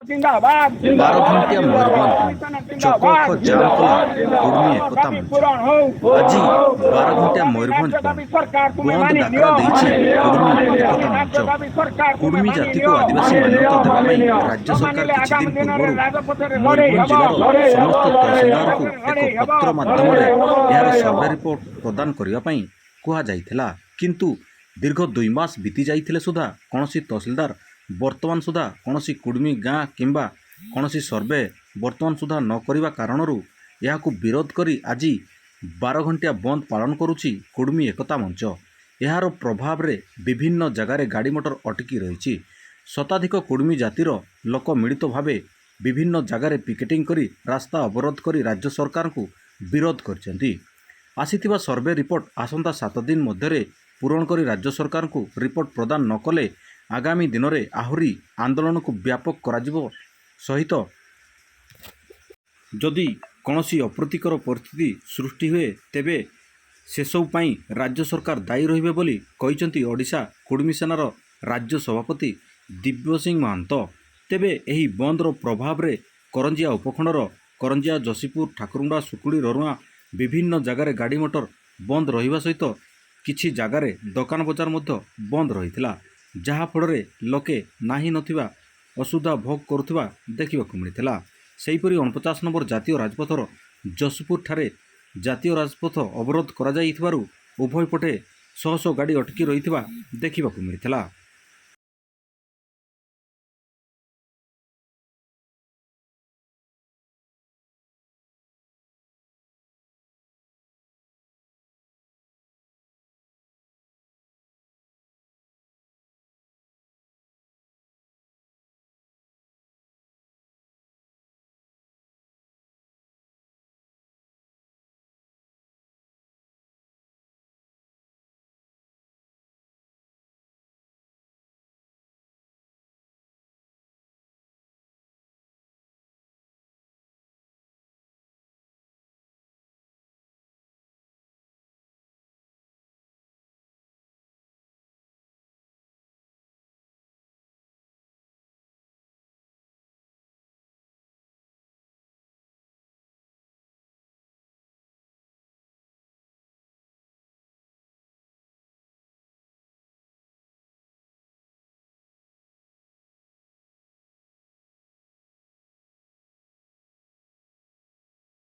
ବାରଘଣ୍ଟିଆ Mayurbhanj ଚକଖ jam କଲା କୁର୍ମୀ ଏକତା ମଞ୍ଚ। ଆଜି ବାରଘଣ୍ଟିଆ ମୟୂରଭଞ୍ଜ ବନ୍ଦ ଡାକରା ଦେଇଛି କୁର୍ମୀ ଏକତା ମଞ୍ଚ। କୁର୍ମୀ ଜାତିକୁ ଆଦିବାସୀ ମାନ୍ୟତା ଦେବା ପାଇଁ ରାଜ୍ୟ ସରକାର କିଛିଦିନ ପୂର୍ବରୁ ମୟୂରଭଞ୍ଜ ଜିଲ୍ଲାର ସମସ୍ତ ତହସିଲଦାରଙ୍କୁ ଏକ ପତ୍ର ମାଧ୍ୟମରେ ଏହାର ସର୍ଭେ ରିପୋର୍ଟ ପ୍ରଦାନ କରିବା ପାଇଁ କୁହାଯାଇଥିଲା। କିନ୍ତୁ ଦୀର୍ଘ 2 ମାସ ବିତି ଯାଇଥିଲେ ସୁଦ୍ଧା କୌଣସି ତହସିଲଦାର ବର୍ତ୍ତମାନ ସୁଦ୍ଧା କୌଣସି କୁର୍ମୀ ଗାଁ କିମ୍ବା କୌଣସି ସର୍ଭେ ବର୍ତ୍ତମାନ ସୁଦ୍ଧା ନ କରିବା କାରଣରୁ ଏହାକୁ ବିରୋଧ କରି ଆଜି 12 ଘଣ୍ଟିଆ ବନ୍ଦ ପାଳନ କରୁଛି କୁର୍ମୀ ଏକତା ମଞ୍ଚ। ଏହାର ପ୍ରଭାବରେ ବିଭିନ୍ନ ଜାଗାରେ ଗାଡ଼ି ମଟର ଅଟକି ରହିଛି। ଶତାଧିକ କୁର୍ମୀ ଜାତିର ଲୋକ ମିଳିତ ଭାବେ ବିଭିନ୍ନ ଜାଗାରେ ପିକେଟିଂ କରି ରାସ୍ତା ଅବରୋଧ କରି ରାଜ୍ୟ ସରକାରଙ୍କୁ ବିରୋଧ କରିଛନ୍ତି। ଆସିଥିବା ସର୍ଭେ ରିପୋର୍ଟ ଆସନ୍ତା 7 ଦିନ ମଧ୍ୟରେ ପୂରଣ କରି ରାଜ୍ୟ ସରକାରଙ୍କୁ ରିପୋର୍ଟ ପ୍ରଦାନ ନ କଲେ ଆଗାମୀ ଦିନରେ ଆହୁରି ଆନ୍ଦୋଳନକୁ ବ୍ୟାପକ କରାଯିବ ସହିତ ଯଦି କୌଣସି ଅପ୍ରୀତିକର ପରିସ୍ଥିତି ସୃଷ୍ଟି ହୁଏ ତେବେ ସେସବୁ ପାଇଁ ରାଜ୍ୟ ସରକାର ଦାୟୀ ରହିବେ ବୋଲି କହିଛନ୍ତି ଓଡ଼ିଶା କୁର୍ମୀ ସେନାର ରାଜ୍ୟ ସଭାପତି ଦିବ୍ୟସିଂହ ମହାନ୍ତ। ତେବେ ଏହି ବନ୍ଦର ପ୍ରଭାବରେ କରଞ୍ଜିଆ ଉପଖଣ୍ଡର କରଞ୍ଜିଆ, ଯଶୀପୁର, ଠାକୁରଗୁଡ଼ା, ସୁକୁଡ଼ି, ରରୁଆଁ ବିଭିନ୍ନ ଜାଗାରେ ଗାଡ଼ି ମଟର ବନ୍ଦ ରହିବା ସହିତ କିଛି ଜାଗାରେ ଦୋକାନ ବଜାର ମଧ୍ୟ ବନ୍ଦ ରହିଥିଲା, ଯାହାଫଳରେ ଲୋକେ ନାହିଁ ନଥିବା ଅସୁବିଧା ଭୋଗ କରୁଥିବା ଦେଖିବାକୁ ମିଳିଥିଲା। ସେହିପରି 49 ନମ୍ବର ଜାତୀୟ ରାଜପଥର ଯଶୀପୁର ଠାରେ ଜାତୀୟ ରାଜପଥ ଅବରୋଧ କରାଯାଇଥିବାରୁ ଉଭୟ ପଟେ ଶହ ଶହ ଗାଡ଼ି ଅଟକି ରହିଥିବା ଦେଖିବାକୁ ମିଳିଥିଲା।